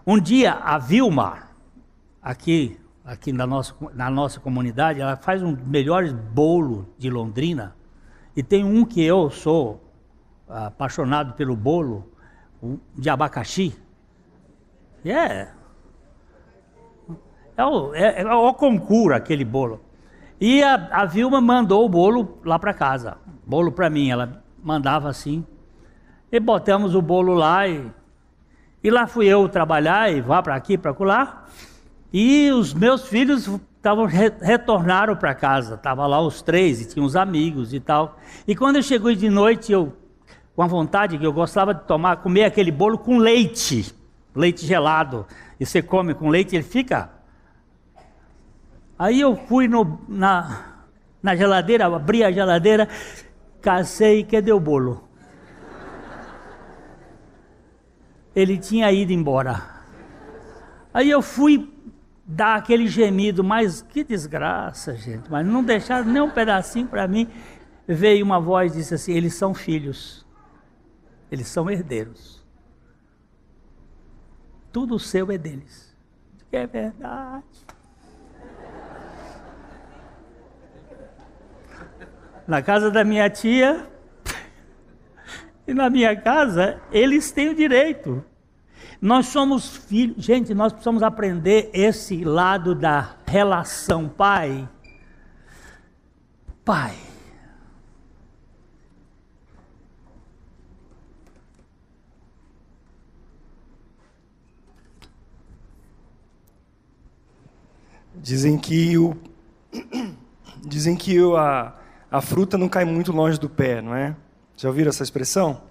Um dia, a Vilma, aqui na nossa comunidade, ela faz um dos melhores bolos de Londrina, e tem um que eu sou apaixonado pelo bolo, de abacaxi. É o concurso aquele bolo. E a Vilma mandou o bolo lá para casa, bolo para mim, ela mandava assim, e botamos o bolo lá, e lá fui eu trabalhar, e vá para aqui, para lá, e os meus filhos retornaram para casa, estavam lá os três, e tinha uns amigos e tal, e quando eu cheguei de noite, eu com a vontade que eu gostava de comer aquele bolo com leite gelado, e você come com leite, ele fica. Aí eu fui na geladeira, abri a geladeira, cacei, cadê o bolo? Ele tinha ido embora. Aí eu fui dar aquele gemido, mas que desgraça, gente, mas não deixaram nem um pedacinho para mim. Veio uma voz e disse assim: eles são filhos. Eles são herdeiros. Tudo seu é deles. Que é verdade. Na casa da minha tia e na minha casa, eles têm o direito. Nós somos filhos. Gente, nós precisamos aprender esse lado da relação pai. Dizem que a fruta não cai muito longe do pé, não é? Já ouviram essa expressão?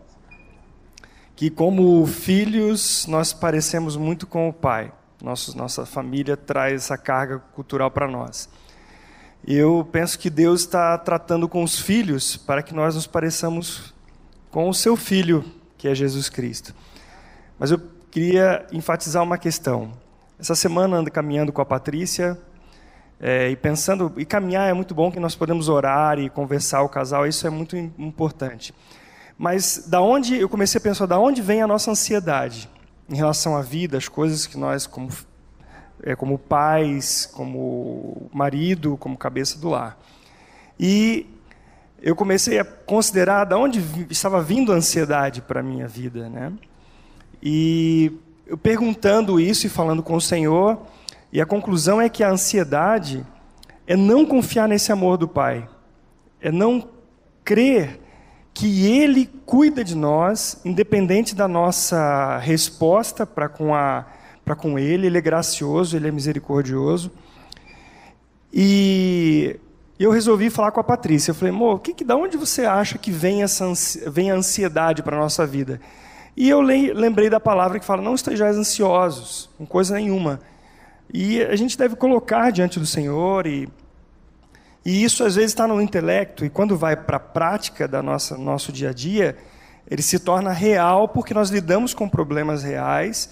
Que como filhos nós parecemos muito com o pai. Nossa família traz essa carga cultural para nós. Eu penso que Deus está tratando com os filhos para que nós nos pareçamos com o seu filho, que é Jesus Cristo. Mas eu queria enfatizar uma questão. Essa semana ando caminhando com a Patrícia e pensando, e caminhar é muito bom, que nós podemos orar e conversar o casal, isso é muito importante. Mas eu comecei a pensar, da onde vem a nossa ansiedade em relação à vida, as coisas que nós, como pais, como marido, como cabeça do lar. E eu comecei a considerar de onde estava vindo a ansiedade para a minha vida, né? E eu perguntando isso e falando com o Senhor, e a conclusão é que a ansiedade é não confiar nesse amor do Pai, é não crer que Ele cuida de nós, independente da nossa resposta para com Ele. Ele é gracioso, Ele é misericordioso. E eu resolvi falar com a Patrícia. Eu falei, amor, da onde você acha que vem a ansiedade para a nossa vida? E eu lembrei da palavra que fala, não estejais ansiosos, com coisa nenhuma. E a gente deve colocar diante do Senhor, e isso às vezes está no intelecto, e quando vai para a prática do nosso dia a dia, ele se torna real, porque nós lidamos com problemas reais,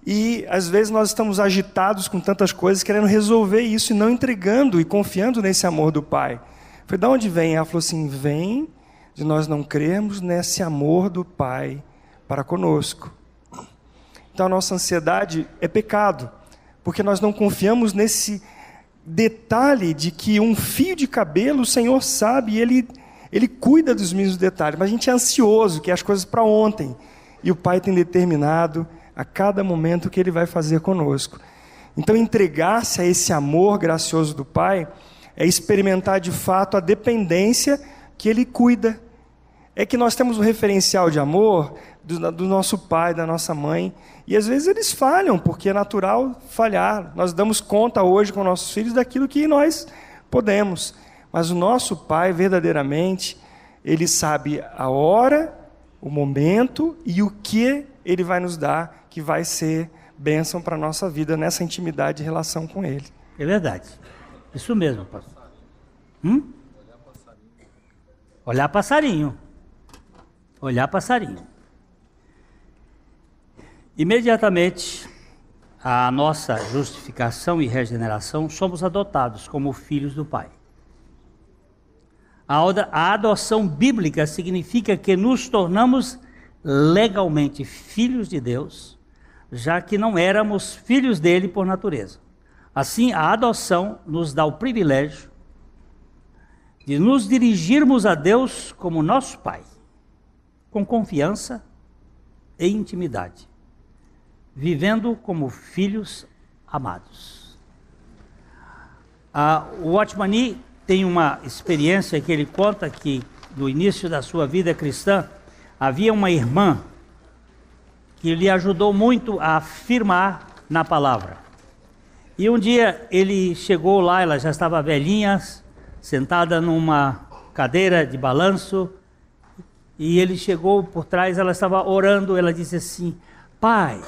e às vezes nós estamos agitados com tantas coisas, querendo resolver isso, e não entregando e confiando nesse amor do Pai. Eu falei, de onde vem? Ela falou assim, vem de nós não crermos nesse amor do Pai para conosco. Então a nossa ansiedade é pecado, porque nós não confiamos nesse detalhe de que um fio de cabelo o Senhor sabe, e Ele cuida dos mínimos detalhes, mas a gente é ansioso, quer as coisas para ontem, e o Pai tem determinado a cada momento o que Ele vai fazer conosco. Então entregar-se a esse amor gracioso do Pai é experimentar de fato a dependência que Ele cuida. É que nós temos um referencial de amor do nosso pai, da nossa mãe, e às vezes eles falham, porque é natural falhar. Nós damos conta hoje com nossos filhos daquilo que nós podemos, mas o nosso Pai, verdadeiramente, Ele sabe a hora, o momento e o que Ele vai nos dar, que vai ser bênção para a nossa vida nessa intimidade e relação com Ele. É verdade, isso mesmo, pastor. Olhar passarinho. Olhar passarinho. Imediatamente, a nossa justificação e regeneração, somos adotados como filhos do Pai. A adoção bíblica significa que nos tornamos legalmente filhos de Deus, já que não éramos filhos dele por natureza. Assim, a adoção nos dá o privilégio de nos dirigirmos a Deus como nosso Pai, com confiança e intimidade, vivendo como filhos amados. O Watchman Nee tem uma experiência que ele conta que no início da sua vida cristã havia uma irmã que lhe ajudou muito a afirmar na palavra. E um dia ele chegou lá, ela já estava velhinha, sentada numa cadeira de balanço, e ele chegou por trás, ela estava orando, ela disse assim: Pai,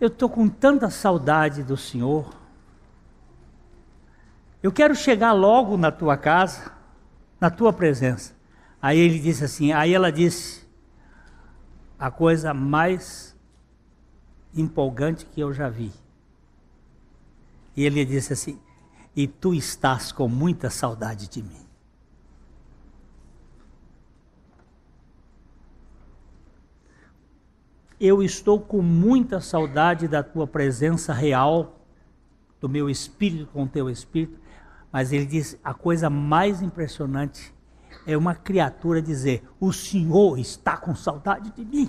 eu estou com tanta saudade do Senhor, eu quero chegar logo na tua casa, na tua presença. Aí ele disse assim, aí ela disse a coisa mais empolgante que eu já vi. E ele disse assim: e tu estás com muita saudade de mim. Eu estou com muita saudade da tua presença real, do meu espírito com o teu espírito. Mas ele diz, a coisa mais impressionante é uma criatura dizer, o Senhor está com saudade de mim.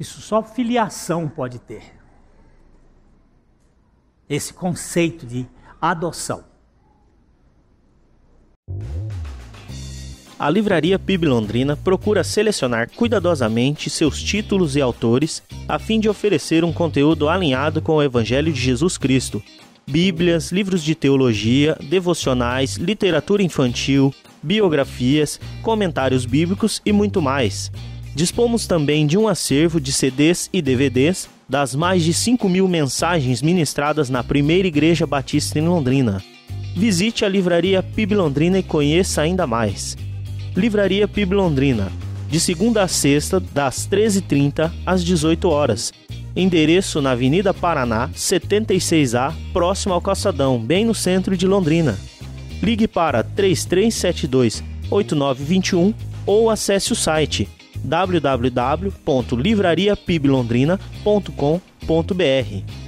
Isso só filiação pode ter. Esse conceito de adoção. A Livraria PIB Londrina procura selecionar cuidadosamente seus títulos e autores a fim de oferecer um conteúdo alinhado com o Evangelho de Jesus Cristo. Bíblias, livros de teologia, devocionais, literatura infantil, biografias, comentários bíblicos e muito mais. Dispomos também de um acervo de CDs e DVDs das mais de 5.000 mensagens ministradas na Primeira Igreja Batista em Londrina. Visite a Livraria PIB Londrina e conheça ainda mais. Livraria PIB Londrina, de segunda a sexta, das 13h30 às 18 horas. Endereço na Avenida Paraná, 76A, próximo ao Calçadão, bem no centro de Londrina. Ligue para 3372-8921 ou acesse o site www.livrariapiblondrina.com.br.